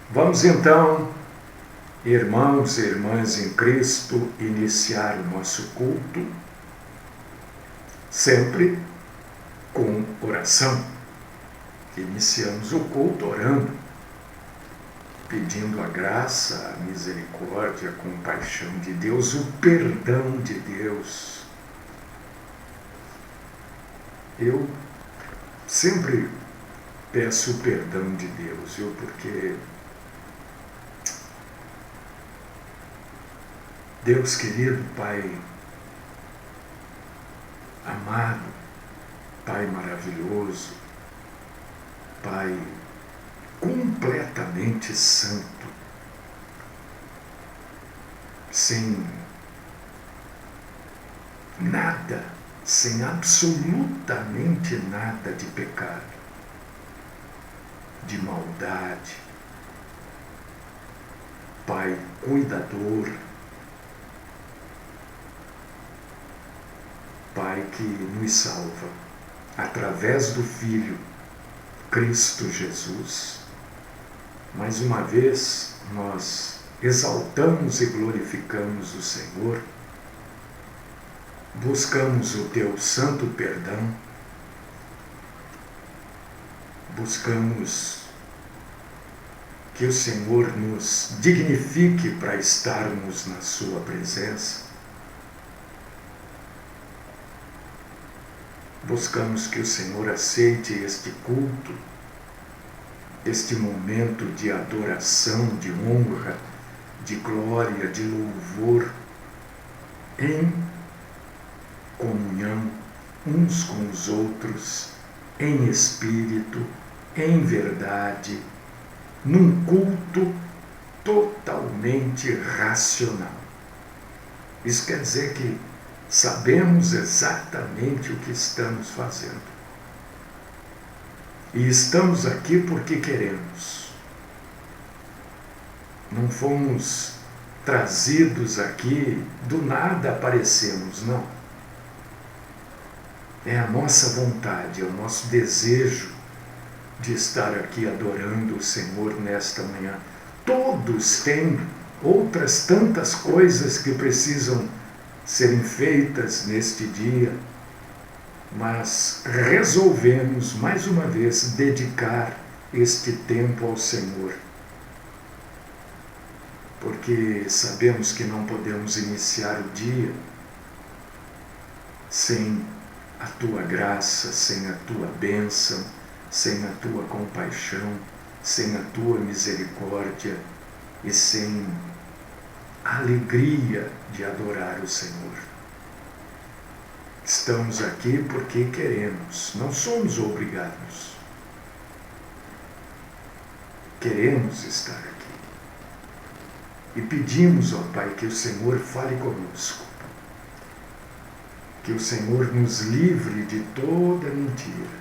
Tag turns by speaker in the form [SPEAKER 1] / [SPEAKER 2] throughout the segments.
[SPEAKER 1] Vamos então, irmãos e irmãs em Cristo, iniciar o nosso culto, sempre com oração. Iniciamos o culto orando, pedindo a graça, a misericórdia, a compaixão de Deus, o perdão de Deus. Eu sempre peço o perdão de Deus, porque Deus querido, Pai amado, Pai maravilhoso, Pai completamente santo, sem nada, sem absolutamente nada de pecado, de maldade, Pai cuidador, Pai que nos salva através do Filho Cristo Jesus. Mais uma vez nós exaltamos e glorificamos o Senhor, buscamos o Teu santo perdão, buscamos que o Senhor nos dignifique para estarmos na Sua presença. Buscamos que o Senhor aceite este culto, este momento de adoração, de honra, de glória, de louvor, em comunhão uns com os outros, em espírito, em verdade, num culto totalmente racional. Isso quer dizer que sabemos exatamente o que estamos fazendo. E estamos aqui porque queremos. Não fomos trazidos aqui, do nada aparecemos, não. É a nossa vontade, é o nosso desejo de estar aqui adorando o Senhor nesta manhã. Todos têm outras tantas coisas que precisam serem feitas neste dia, mas resolvemos mais uma vez dedicar este tempo ao Senhor, porque sabemos que não podemos iniciar o dia sem a Tua graça, sem a Tua bênção, sem a Tua compaixão, sem a Tua misericórdia e sem a alegria de adorar o Senhor. Estamos aqui porque queremos, não somos obrigados. Queremos estar aqui. E pedimos, ó Pai, que o Senhor fale conosco. Que o Senhor nos livre de toda mentira.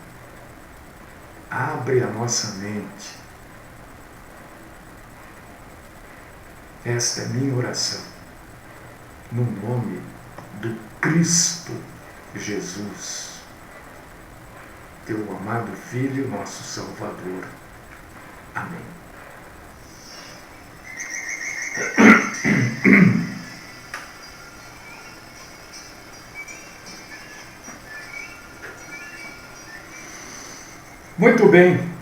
[SPEAKER 1] Abre a nossa mente. Esta é minha oração, no nome do Cristo Jesus, Teu amado Filho, nosso Salvador. Amém. Muito bem.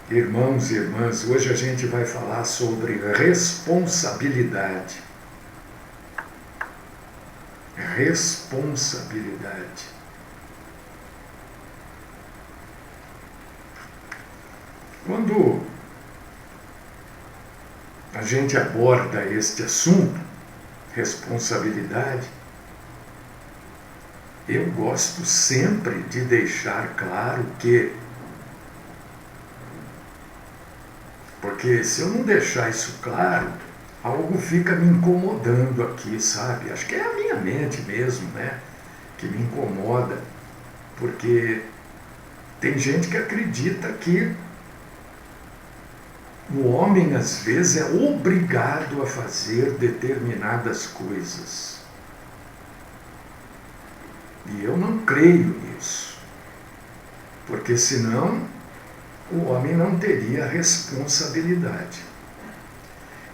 [SPEAKER 1] Irmãos e irmãs, hoje a gente vai falar sobre responsabilidade. Responsabilidade. Quando a gente aborda este assunto, responsabilidade, eu gosto sempre de deixar claro que, porque se eu não deixar isso claro, algo fica me incomodando aqui, sabe? Acho que é a minha mente mesmo, né? Que me incomoda, porque tem gente que acredita que o homem, às vezes, é obrigado a fazer determinadas coisas. E eu não creio nisso, porque senão o homem não teria responsabilidade.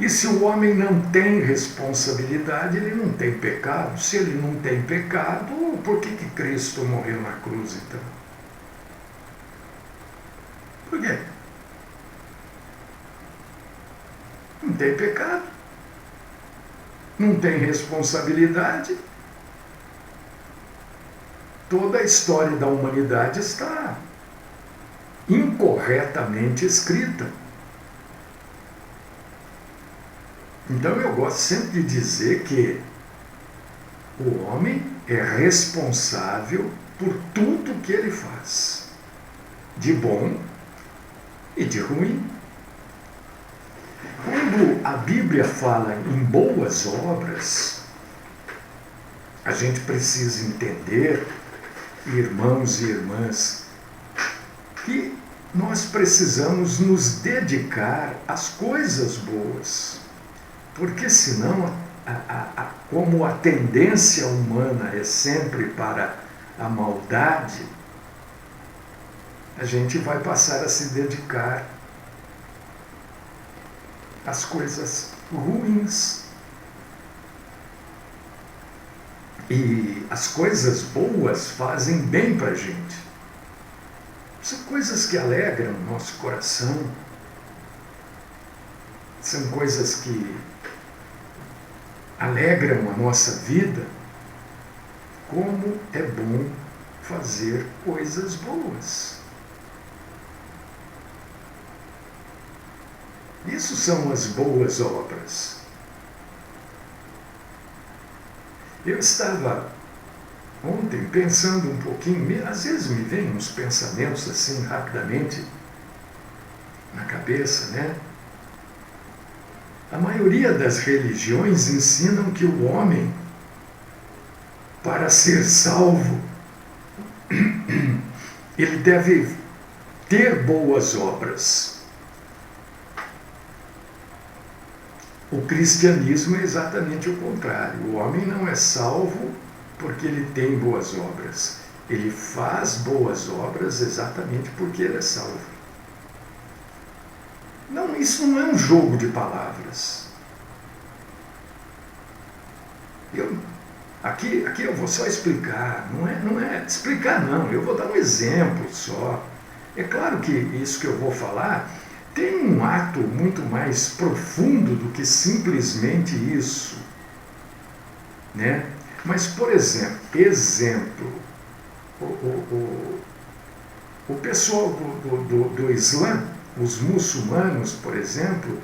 [SPEAKER 1] E se o homem não tem responsabilidade, ele não tem pecado. Se ele não tem pecado, por que Cristo morreu na cruz então? Por quê? Não tem pecado. Não tem responsabilidade. Toda a história da humanidade está incorretamente escrita. Então eu gosto sempre de dizer que o homem é responsável por tudo que ele faz, de bom e de ruim. Quando a Bíblia fala em boas obras, a gente precisa entender, irmãos e irmãs, que nós precisamos nos dedicar às coisas boas, porque senão, como a tendência humana é sempre para a maldade, a gente vai passar a se dedicar às coisas ruins. E as coisas boas fazem bem para a gente. São coisas que alegram o nosso coração. São coisas que alegram a nossa vida. Como é bom fazer coisas boas. Isso são as boas obras. Eu estava ontem pensando um pouquinho, às vezes me vêm uns pensamentos assim rapidamente na cabeça, né? A maioria das religiões ensinam que o homem, para ser salvo, ele deve ter boas obras. O cristianismo é exatamente o contrário. O homem não é salvo porque ele tem boas obras. Ele faz boas obras exatamente porque ele é salvo. Não, isso não é um jogo de palavras. Aqui eu vou só explicar. Não é explicar, não. Eu vou dar um exemplo só. É claro que isso que eu vou falar tem um ato muito mais profundo do que simplesmente isso, né? Mas, por exemplo, o pessoal do Islã, os muçulmanos, por exemplo,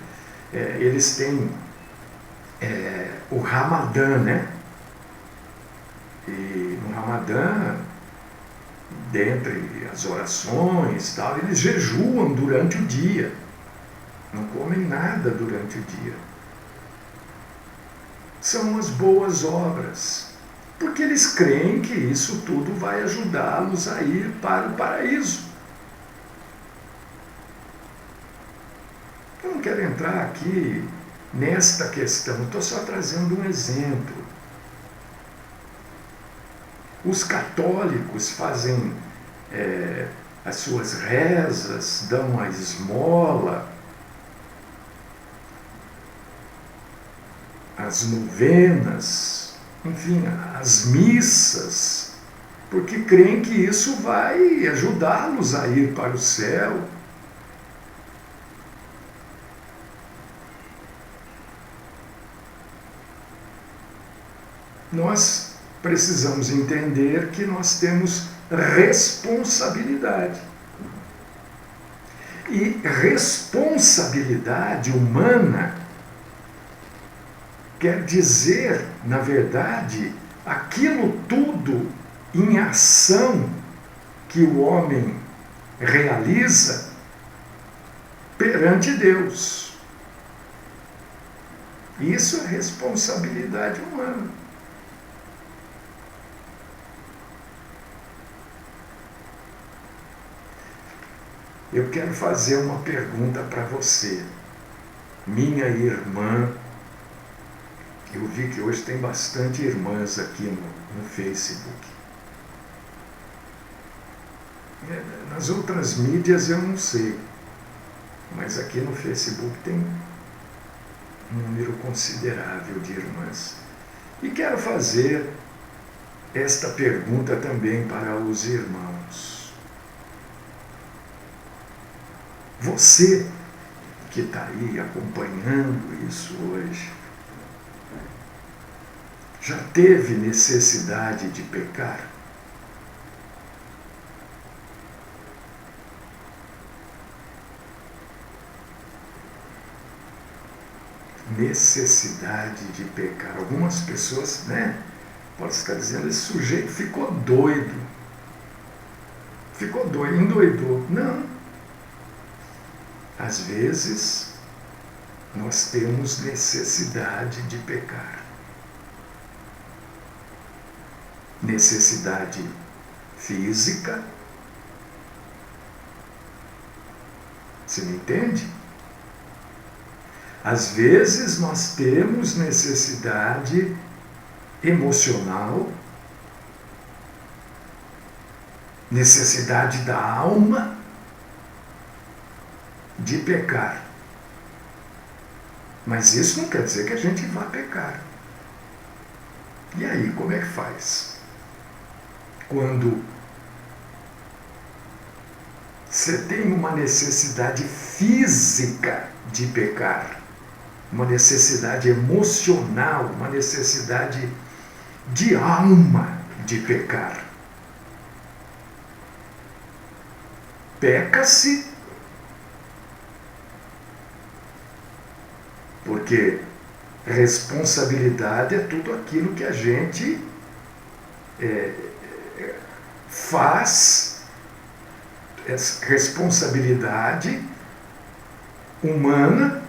[SPEAKER 1] eles têm o Ramadã, né? E no Ramadã, dentre as orações, tal, eles jejuam durante o dia, não comem nada durante o dia. São as boas obras, porque eles creem que isso tudo vai ajudá-los a ir para o paraíso. Eu não quero entrar aqui nesta questão, estou só trazendo um exemplo. Os católicos fazem as suas rezas, dão a esmola, as novenas, enfim, as missas, porque creem que isso vai ajudá-los a ir para o céu. Nós precisamos entender que nós temos responsabilidade. E responsabilidade humana quer dizer, na verdade, aquilo tudo em ação que o homem realiza perante Deus. Isso é responsabilidade humana. Eu quero fazer uma pergunta para você, minha irmã. Eu vi que hoje tem bastante irmãs aqui no Facebook. Nas outras mídias eu não sei, mas aqui no Facebook tem um número considerável de irmãs. E quero fazer esta pergunta também para os irmãos. Você que está aí acompanhando isso hoje, já teve necessidade de pecar? Necessidade de pecar. Algumas pessoas, pode estar dizendo, esse sujeito ficou doido. Ficou doido, endoidou. Não. Às vezes, nós temos necessidade de pecar. Necessidade física. Você me entende? Às vezes nós temos necessidade emocional, necessidade da alma de pecar. Mas isso não quer dizer que a gente vá pecar. E aí, como é que faz? Quando você tem uma necessidade física de pecar, uma necessidade emocional, uma necessidade de alma de pecar. Peca-se porque responsabilidade é tudo aquilo que a gente faz, responsabilidade humana,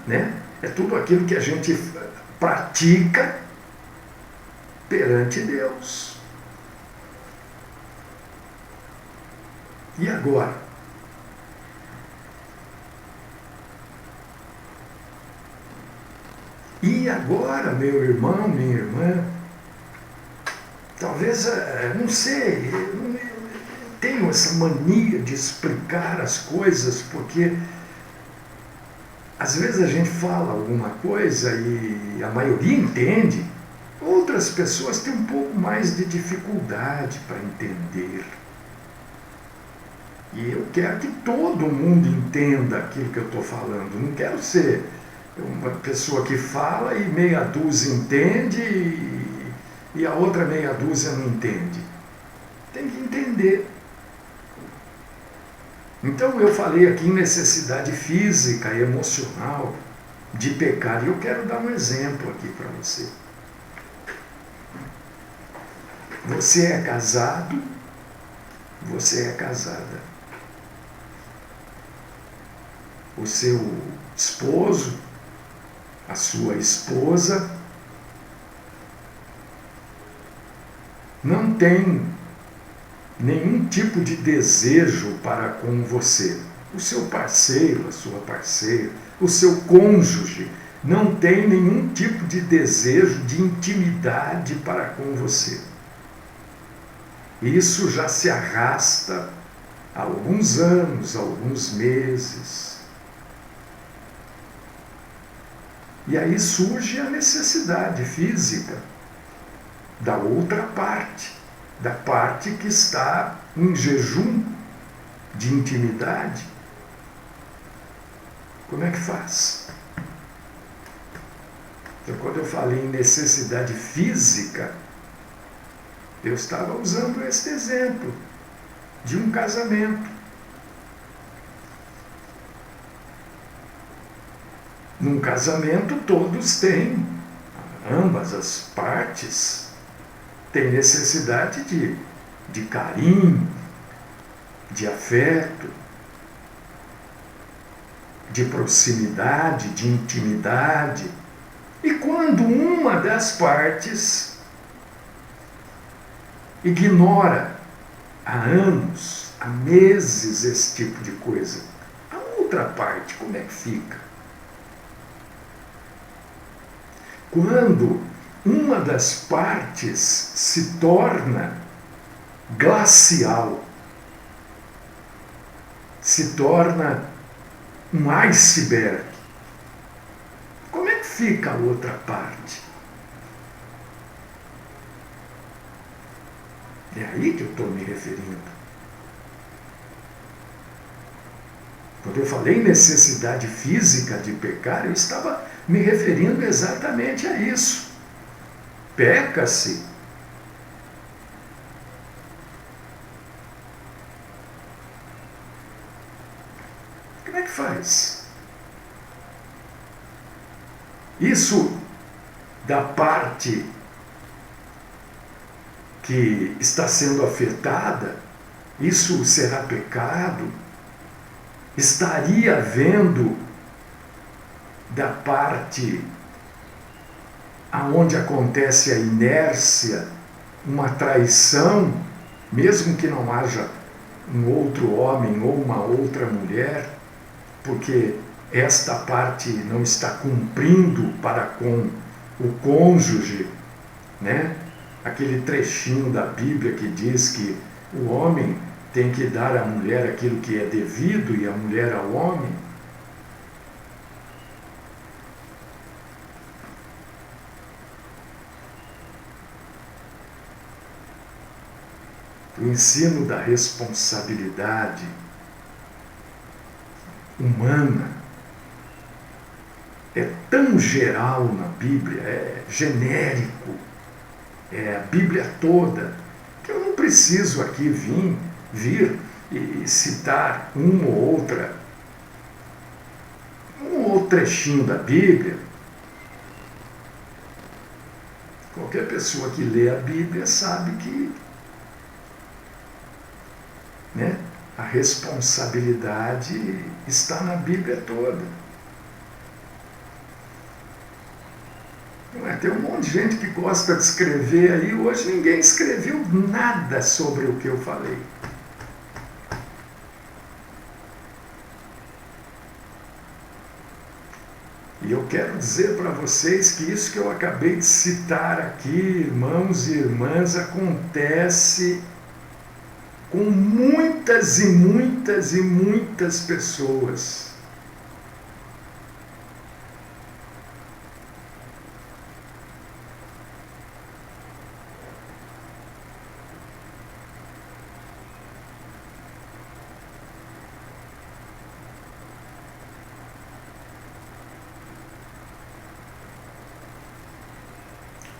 [SPEAKER 1] é tudo aquilo que a gente pratica perante Deus. E agora? E agora, meu irmão, minha irmã, talvez, não sei, eu tenho essa mania de explicar as coisas, porque às vezes a gente fala alguma coisa e a maioria entende, outras pessoas têm um pouco mais de dificuldade para entender. E eu quero que todo mundo entenda aquilo que eu estou falando. Não quero ser uma pessoa que fala e meia dúzia entende e a outra meia dúzia não entende. Tem que entender. Então eu falei aqui em necessidade física e emocional de pecar. E eu quero dar um exemplo aqui para você. Você é casado, você é casada. O seu esposo, a sua esposa, não tem nenhum tipo de desejo para com você. O seu parceiro, a sua parceira, o seu cônjuge não tem nenhum tipo de desejo de intimidade para com você. Isso já se arrasta há alguns anos, há alguns meses. E aí surge a necessidade física da outra parte, da parte que está em jejum de intimidade. Como é que faz? Então, quando eu falei em necessidade física, eu estava usando este exemplo de um casamento. Num casamento, todos têm, ambas as partes têm necessidade de carinho, de afeto, de proximidade, de intimidade. E quando uma das partes ignora há anos, há meses esse tipo de coisa, a outra parte como é que fica? Quando uma das partes se torna glacial, se torna um iceberg. Como é que fica a outra parte? É aí que eu estou me referindo. Quando eu falei necessidade física de pecar, eu estava me referindo exatamente a isso. Peca-se. Como é que faz? Isso da parte que está sendo afetada, isso será pecado? Estaria havendo da parte aonde acontece a inércia uma traição, mesmo que não haja um outro homem ou uma outra mulher, porque esta parte não está cumprindo para com o cônjuge, né? Aquele trechinho da Bíblia que diz que o homem tem que dar à mulher aquilo que é devido e a mulher ao homem. O ensino da responsabilidade humana é tão geral na Bíblia, é genérico, é a Bíblia toda, que eu não preciso aqui vir e citar um ou outro trechinho da Bíblia. Qualquer pessoa que lê a Bíblia sabe que, né, a responsabilidade está na Bíblia toda. Tem um monte de gente que gosta de escrever aí. Hoje ninguém escreveu nada sobre o que eu falei. E eu quero dizer para vocês que isso que eu acabei de citar aqui, irmãos e irmãs, acontece com muitas e muitas e muitas pessoas.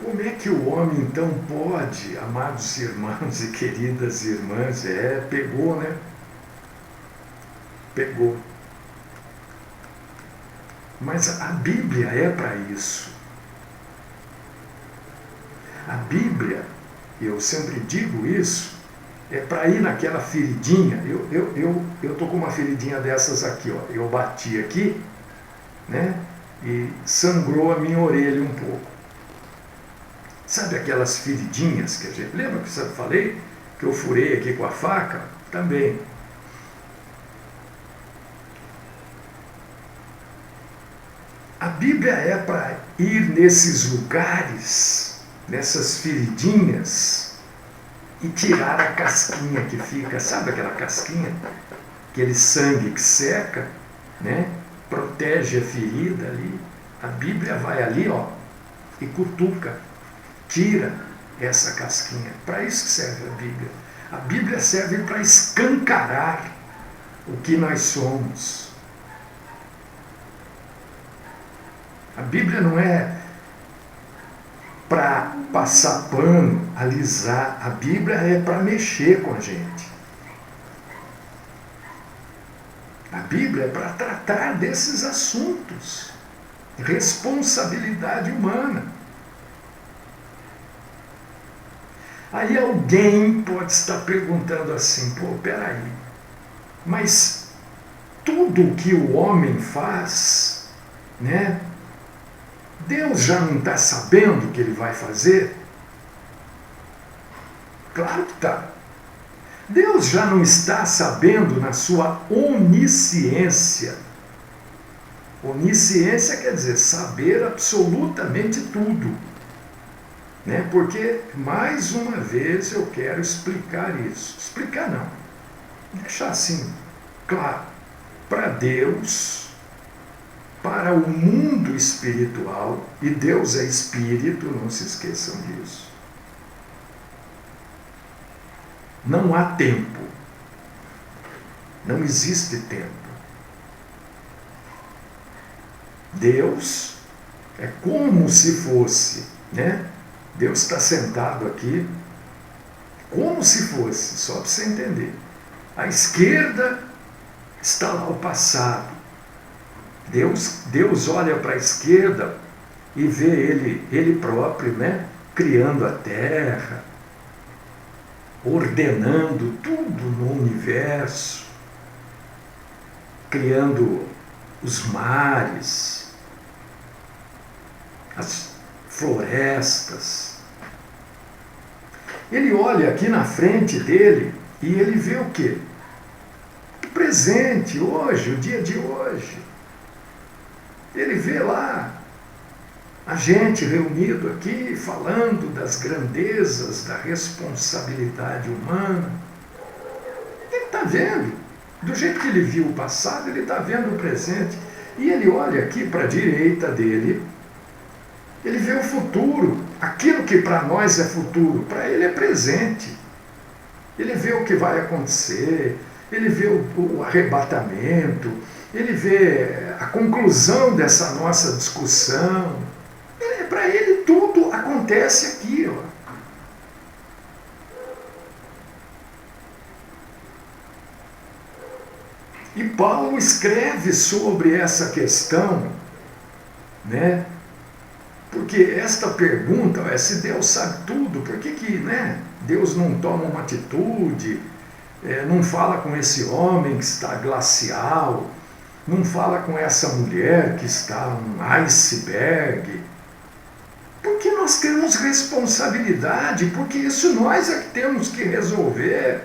[SPEAKER 1] Como é que o homem então pode, amados irmãos e queridas irmãs, pegou, né? Pegou. Mas a Bíblia é para isso. A Bíblia, eu sempre digo isso, é para ir naquela feridinha. Eu estou com uma feridinha dessas aqui, ó. Eu bati aqui, né? E sangrou a minha orelha um pouco. Sabe aquelas feridinhas que a gente... Lembra que eu falei que eu furei aqui com a faca? Também. A Bíblia é para ir nesses lugares, nessas feridinhas, e tirar a casquinha que fica. Sabe aquela casquinha? Aquele sangue que seca, né? Protege a ferida ali. A Bíblia vai ali, ó, e cutuca. Tira essa casquinha. Para isso que serve a Bíblia. A Bíblia serve para escancarar o que nós somos. A Bíblia não é para passar pano, alisar. A Bíblia é para mexer com a gente. A Bíblia é para tratar desses assuntos. Responsabilidade humana. Aí alguém pode estar perguntando assim, pô, peraí, mas tudo que o homem faz, né? Deus já não está sabendo o que ele vai fazer? Claro que está. Deus já não está sabendo na sua onisciência. Onisciência quer dizer saber absolutamente tudo. Né? Porque, mais uma vez, eu quero explicar isso. Explicar não. Deixar assim, Claro, para Deus, para o mundo espiritual, e Deus é espírito, não se esqueçam disso. Não há tempo. Não existe tempo. Deus é como se fosse, né? Deus está sentado aqui, como se fosse, só para você entender. À esquerda está lá o passado. Deus olha para a esquerda e vê ele próprio, né? Criando a terra, ordenando tudo no universo, criando os mares, as florestas. Ele olha aqui na frente dele e ele vê o quê? O presente, hoje, o dia de hoje. Ele vê lá a gente reunido aqui falando das grandezas da responsabilidade humana. Ele está vendo. Do jeito que ele viu o passado, ele está vendo o presente. E ele olha aqui para a direita dele, ele vê o futuro. Aquilo que para nós é futuro, para ele é presente. Ele vê o que vai acontecer, ele vê o arrebatamento, ele vê a conclusão dessa nossa discussão. Para ele tudo acontece aqui, ó. E Paulo escreve sobre essa questão, né? Porque esta pergunta, se Deus sabe tudo, por que né, Deus não toma uma atitude, não fala com esse homem que está glacial, não fala com essa mulher que está um iceberg? Porque nós temos responsabilidade, porque isso nós é que temos que resolver.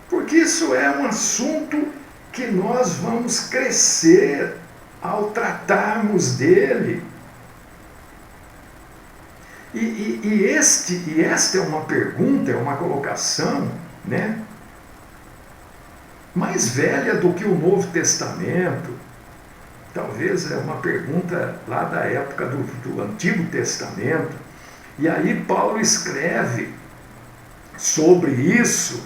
[SPEAKER 1] Porque isso é um assunto que nós vamos crescer ao tratarmos dele. E esta é uma pergunta, é uma colocação, né, mais velha do que o Novo Testamento. Talvez é uma pergunta lá da época do Antigo Testamento. E aí Paulo escreve sobre isso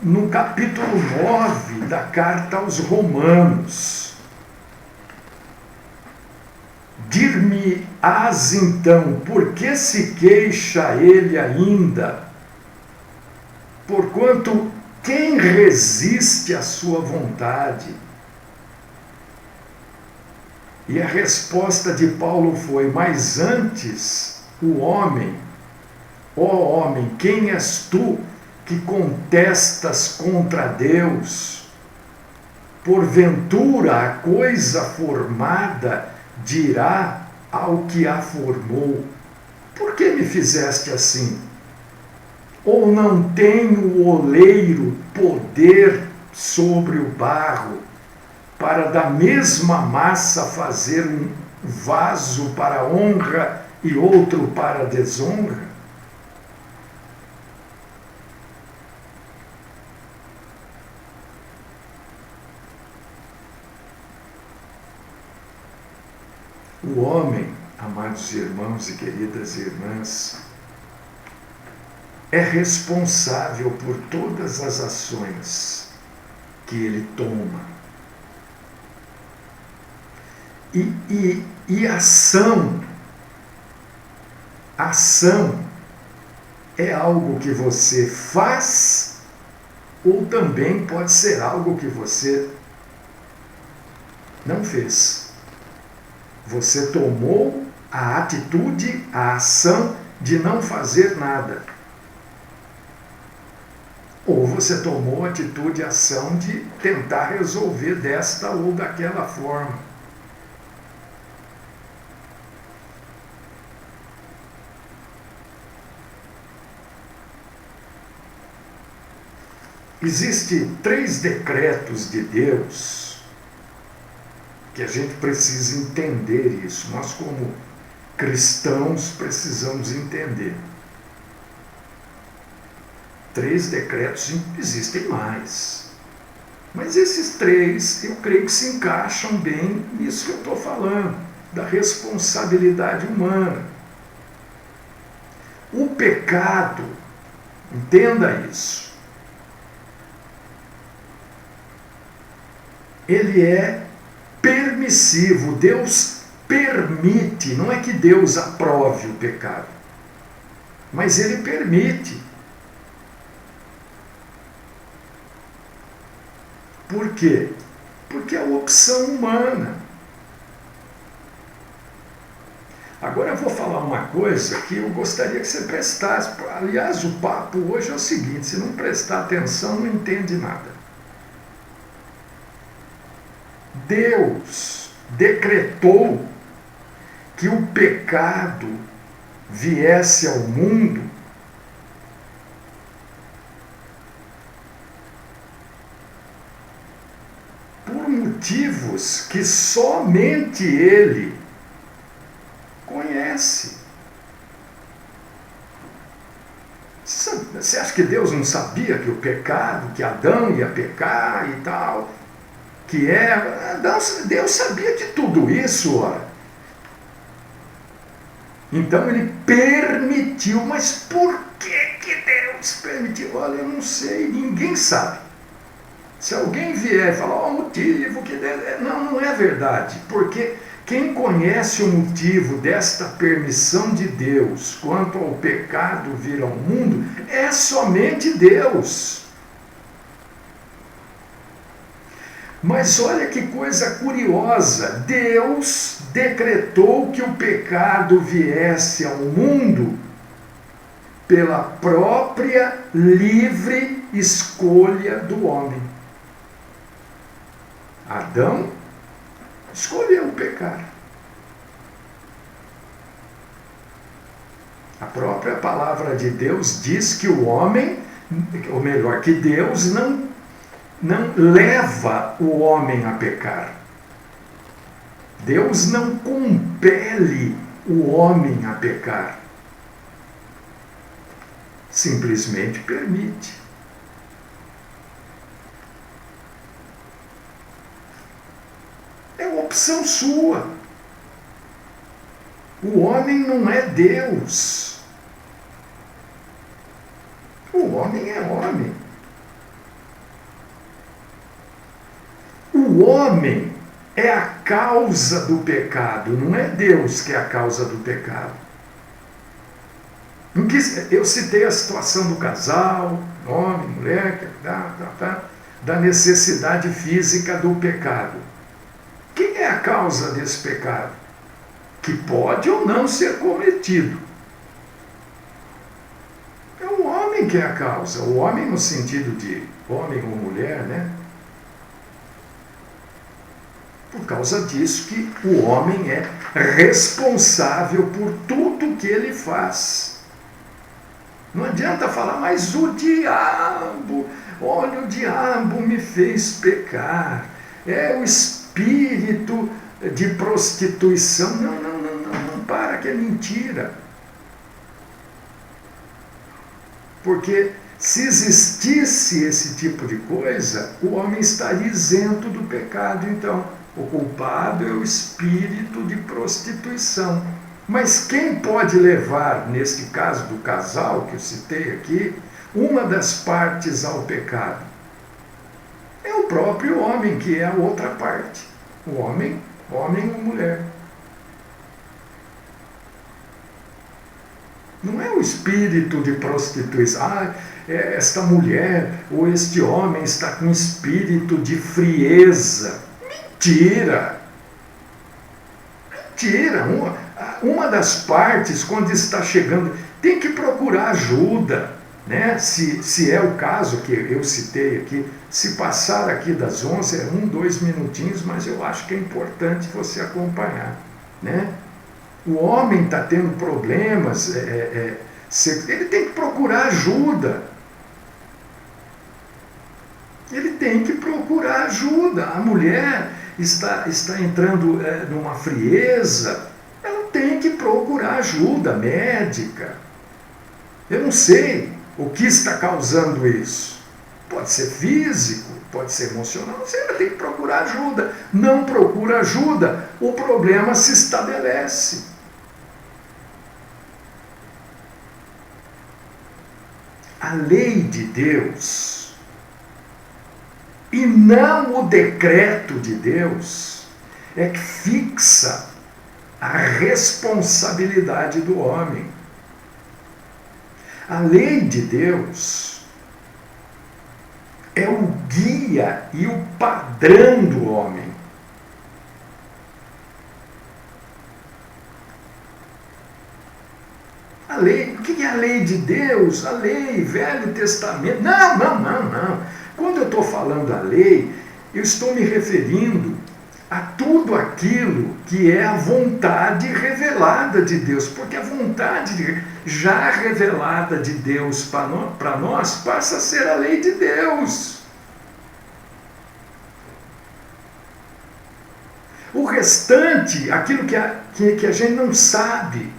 [SPEAKER 1] no capítulo 9 da carta aos Romanos. Dir-me-ás então, por que se queixa ele ainda? Porquanto quem resiste à sua vontade? E a resposta de Paulo foi: mas antes o homem, ó homem, quem és tu que contestas contra Deus? Porventura a coisa formada dirá ao que a formou: por que me fizeste assim? Ou não tem o oleiro poder sobre o barro, para da mesma massa fazer um vaso para honra e outro para desonra? O homem, amados irmãos e queridas irmãs, é responsável por todas as ações que ele toma. E ação é algo que você faz, ou também pode ser algo que você não fez. Você tomou a atitude, a ação de não fazer nada. Ou você tomou a atitude, a ação de tentar resolver desta ou daquela forma. Existem 3 decretos de Deus que a gente precisa entender isso. Nós, como cristãos, precisamos entender. 3 decretos, existem mais. Mas esses 3, eu creio que se encaixam bem nisso que eu estou falando, da responsabilidade humana. O pecado, entenda isso, ele é permissivo. Deus permite, não é que Deus aprove o pecado, mas ele permite. Por quê? Porque é a opção humana. Agora eu vou falar uma coisa que eu gostaria que você prestasse. Aliás, o papo hoje é o seguinte: se não prestar atenção, não entende nada. Deus decretou que o pecado viesse ao mundo por motivos que somente Ele conhece. Você acha que Deus não sabia que o pecado, que Adão ia pecar e tal, que Eva... Deus sabia de tudo isso, ora. Então ele permitiu. Mas por que Deus permitiu? Olha, eu não sei, ninguém sabe. Se alguém vier e falar o motivo que... Não é verdade, porque quem conhece o motivo desta permissão de Deus quanto ao pecado vir ao mundo é somente Deus. Mas olha que coisa curiosa, Deus decretou que o pecado viesse ao mundo pela própria livre escolha do homem. Adão escolheu pecar. A própria palavra de Deus diz que o homem, ou melhor, que Deus não leva o homem a pecar. Deus não compele o homem a pecar. Simplesmente permite. É opção sua. O homem não é Deus. O homem é homem. O homem é a causa do pecado, não é Deus que é a causa do pecado. Eu citei a situação do casal, homem, mulher, da necessidade física do pecado. Quem é a causa desse pecado? Que pode ou não ser cometido. É o homem que é a causa. O homem no sentido de homem ou mulher, né? Por causa disso que o homem é responsável por tudo que ele faz. Não adianta falar, mas o diabo, olha, o diabo me fez pecar. É o espírito de prostituição. Não, para, que é mentira. Porque se existisse esse tipo de coisa, o homem estaria isento do pecado, então. O culpado é o espírito de prostituição. Mas quem pode levar, neste caso do casal que eu citei aqui, uma das partes ao pecado? É o próprio homem, que é a outra parte. O homem ou mulher. Não é o espírito de prostituição. Esta mulher ou este homem está com espírito de frieza. Mentira! Uma das partes, quando está chegando, tem que procurar ajuda, né? Se é o caso que eu citei aqui, se passar aqui das 11, é 2 minutinhos, mas eu acho que é importante você acompanhar, né? O homem está tendo problemas, ele tem que procurar ajuda. Ele tem que procurar ajuda. A mulher está entrando numa frieza, ela tem que procurar ajuda médica. Eu não sei, O que está causando isso? Pode ser físico, pode ser emocional, você vai ter que procurar ajuda. Não procura ajuda, o problema se estabelece. A lei de Deus, e não o decreto de Deus, é que fixa a responsabilidade do homem. A lei de Deus é o guia e o padrão do homem. A lei, o que é a lei de Deus? A lei, Velho Testamento. Não. Quando eu estou falando a lei, eu estou me referindo a tudo aquilo que é a vontade revelada de Deus, porque a vontade já revelada de Deus para nós passa a ser a lei de Deus. O restante, aquilo que a gente não sabe,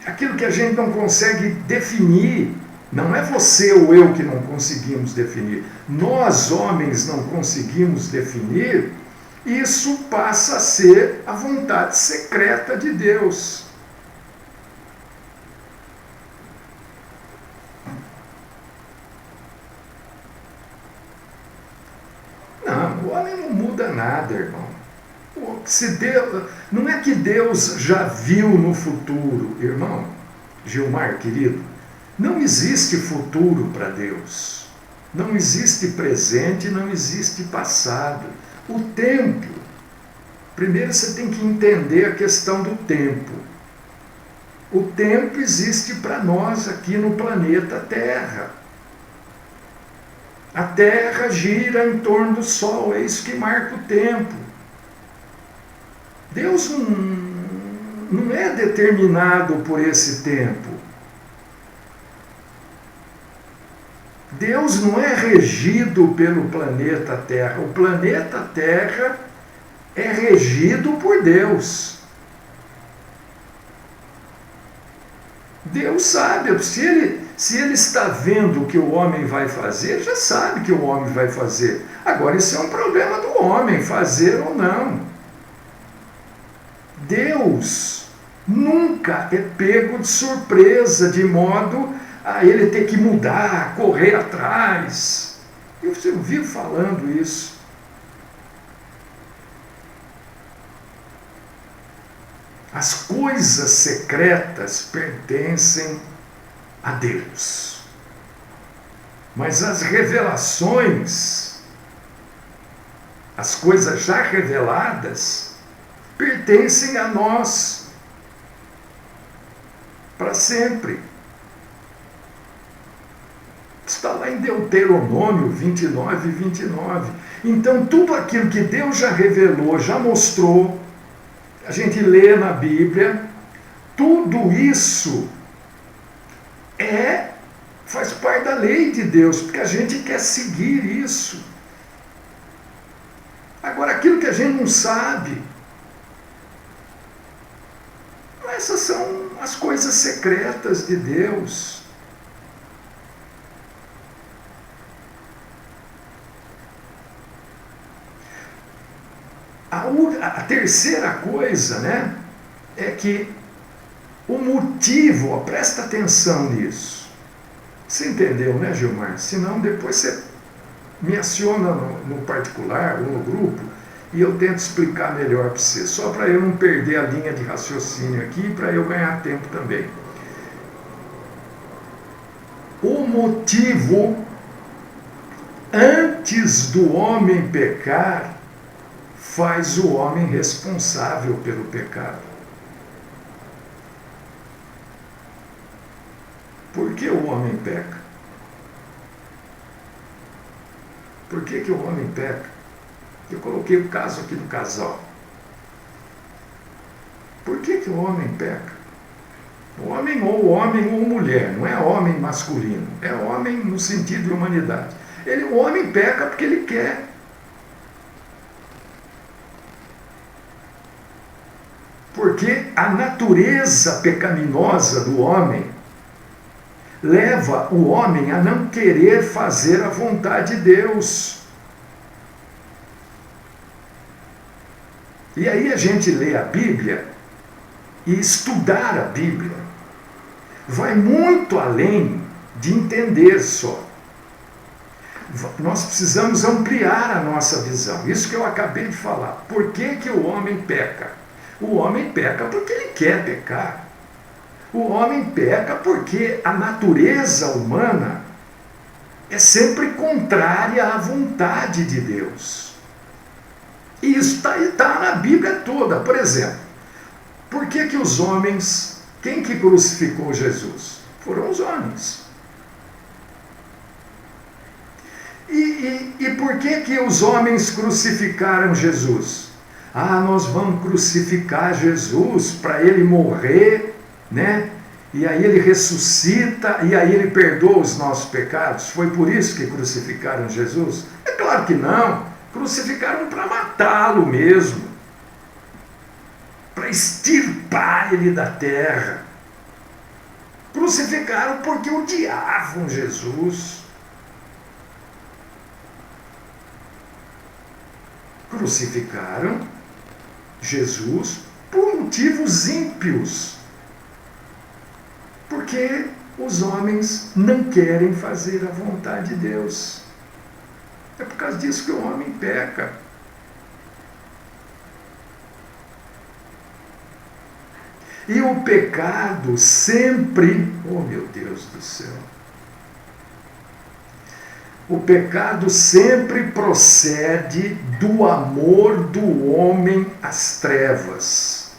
[SPEAKER 1] aquilo que a gente não consegue definir, não é você ou eu que não conseguimos definir. Nós, homens, não conseguimos definir. Isso passa a ser a vontade secreta de Deus. Não, o homem não muda nada, irmão. Não é que Deus já viu no futuro, irmão Gilmar, querido. Não existe futuro para Deus. Não existe presente, não existe passado. O tempo. Primeiro você tem que entender a questão do tempo. O tempo existe para nós aqui no planeta Terra. A Terra gira em torno do Sol, é isso que marca o tempo. Deus não é determinado por esse tempo. Deus não é regido pelo planeta Terra. O planeta Terra é regido por Deus. Deus sabe, se ele está vendo o que o homem vai fazer, ele já sabe que o homem vai fazer. Agora, isso é um problema do homem, fazer ou não. Deus nunca é pego de surpresa, de modo a ele ter que mudar, correr atrás. Eu vivo falando isso. As coisas secretas pertencem a Deus. Mas as revelações, as coisas já reveladas, pertencem a nós para sempre. Está lá em Deuteronômio 29 e 29. Então, tudo aquilo que Deus já revelou, já mostrou, a gente lê na Bíblia, tudo isso faz parte da lei de Deus, porque a gente quer seguir isso. Agora, aquilo que a gente não sabe, essas são as coisas secretas de Deus. A terceira coisa, né, é que o motivo, presta atenção nisso. Você entendeu, né, Gilmar? Senão depois você me aciona no particular ou no grupo e eu tento explicar melhor para você, só para eu não perder a linha de raciocínio aqui e para eu ganhar tempo também. O motivo, antes do homem pecar, faz o homem responsável pelo pecado. Por que o homem peca? Por que o homem peca? Eu coloquei o caso aqui do casal. Por que o homem peca? O homem ou mulher, não é homem masculino, é homem no sentido de humanidade. O homem peca porque ele quer. Porque a natureza pecaminosa do homem leva o homem a não querer fazer a vontade de Deus. E aí a gente lê a Bíblia e estudar a Bíblia vai muito além de entender só. Nós precisamos ampliar a nossa visão. Isso que eu acabei de falar. Por que que o homem peca? O homem peca porque ele quer pecar. O homem peca porque a natureza humana é sempre contrária à vontade de Deus. E isso está na Bíblia toda. Por exemplo, por que que os homens... Quem que crucificou Jesus? Foram os homens. E por que que os homens crucificaram Jesus? Ah, nós vamos crucificar Jesus para ele morrer, né? E aí ele ressuscita, e aí ele perdoa os nossos pecados. Foi por isso que crucificaram Jesus? É claro que não. Crucificaram para matá-lo mesmo. Para extirpar ele da terra. Crucificaram porque odiavam Jesus. Crucificaram Jesus por motivos ímpios. Porque os homens não querem fazer a vontade de Deus. É por causa disso que o homem peca. E o pecado sempre, oh meu Deus do céu, o pecado sempre procede do amor do homem às trevas.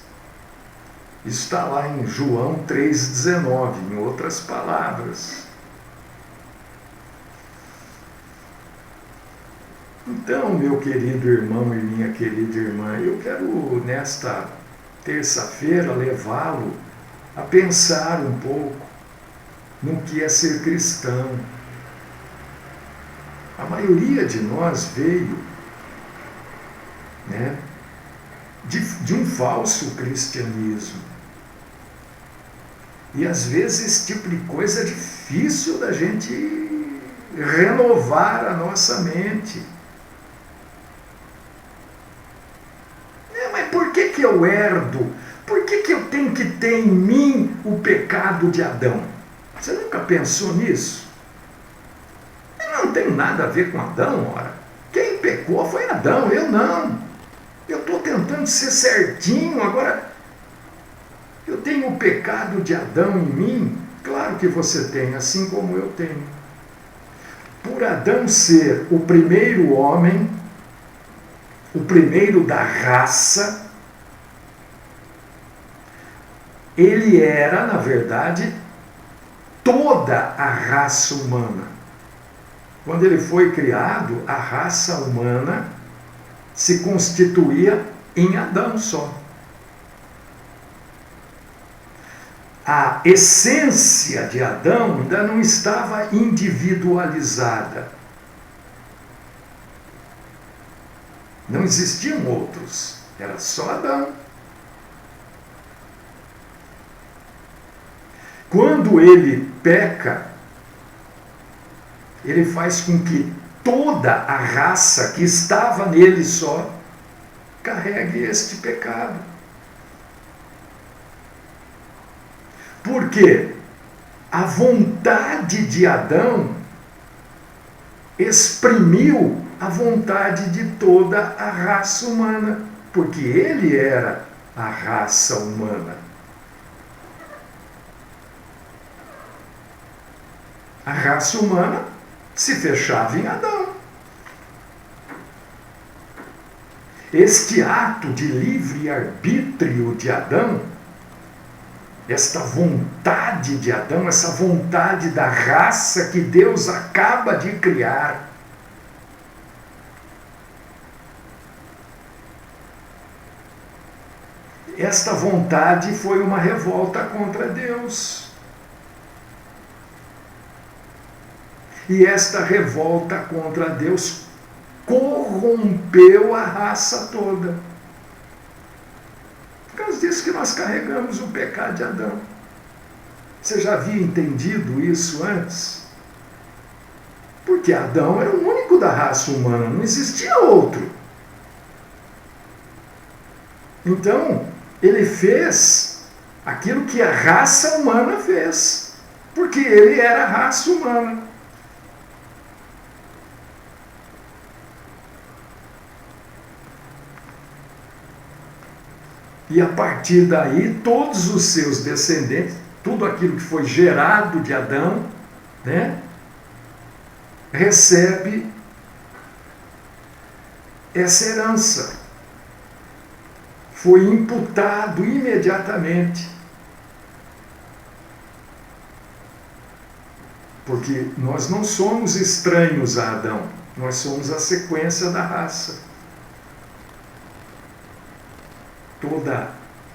[SPEAKER 1] Isso está lá em João 3,19, em outras palavras. Então, meu querido irmão e minha querida irmã, eu quero nesta terça-feira levá-lo a pensar um pouco no que é ser cristão. A maioria de nós veio, né, de um falso cristianismo. E às vezes esse tipo de coisa é difícil da gente renovar a nossa mente. Mas por que que eu herdo? Por que que eu tenho que ter em mim o pecado de Adão? Você nunca pensou nisso? Não tem nada a ver com Adão, ora. Quem pecou foi Adão, eu não. Eu estou tentando ser certinho, agora eu tenho o pecado de Adão em mim? Claro que você tem, assim como eu tenho. Por Adão ser o primeiro homem, o primeiro da raça, ele era, na verdade, toda a raça humana. Quando ele foi criado, a raça humana se constituía em Adão só. A essência de Adão ainda não estava individualizada. Não existiam outros, era só Adão. Quando ele peca, ele faz com que toda a raça que estava nele só carregue este pecado. Porque a vontade de Adão exprimiu a vontade de toda a raça humana, porque ele era a raça humana. A raça humana se fechava em Adão. Este ato de livre-arbítrio de Adão, esta vontade de Adão, essa vontade da raça que Deus acaba de criar, esta vontade foi uma revolta contra Deus. E esta revolta contra Deus corrompeu a raça toda. Por causa Deus disse que nós carregamos o pecado de Adão. Você já havia entendido isso antes? Porque Adão era o único da raça humana, não existia outro. Então, ele fez aquilo que a raça humana fez, porque ele era a raça humana. E a partir daí, todos os seus descendentes, tudo aquilo que foi gerado de Adão, né, recebe essa herança. Foi imputado imediatamente. Porque nós não somos estranhos a Adão, nós somos a sequência da raça.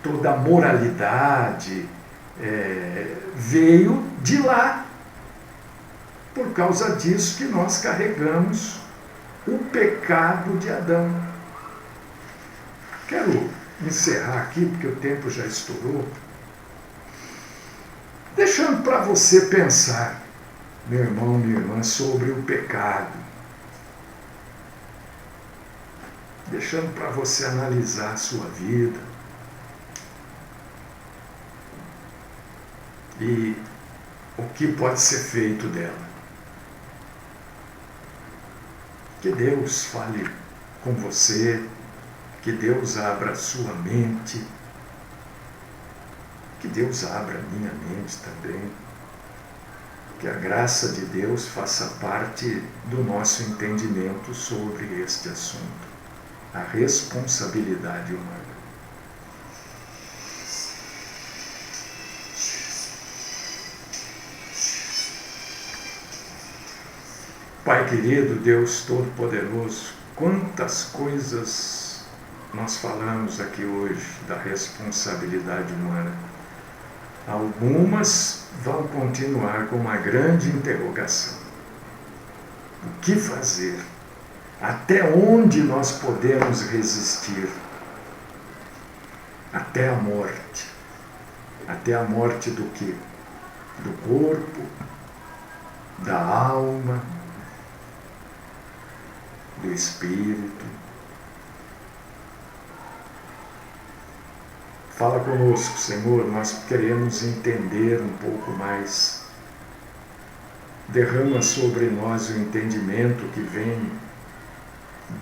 [SPEAKER 1] Toda a moralidade veio de lá. Por causa disso que nós carregamos o pecado de Adão. Quero encerrar aqui, porque o tempo já estourou, deixando para você pensar, meu irmão, minha irmã, sobre o pecado. Deixando para você analisar a sua vida e o que pode ser feito dela. Que Deus fale com você, que Deus abra a sua mente, que Deus abra a minha mente também, que a graça de Deus faça parte do nosso entendimento sobre este assunto. A responsabilidade humana. Pai querido, Deus Todo-Poderoso, quantas coisas nós falamos aqui hoje da responsabilidade humana. Algumas vão continuar com uma grande interrogação. O que fazer? Até onde nós podemos resistir? Até a morte. Até a morte do quê? Do corpo, da alma, do espírito. Fala conosco, Senhor, nós queremos entender um pouco mais. Derrama sobre nós o entendimento que vem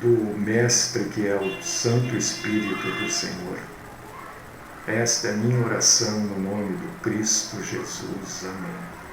[SPEAKER 1] do Mestre, que é o Santo Espírito do Senhor. Esta é a minha oração no nome do Cristo Jesus. Amém.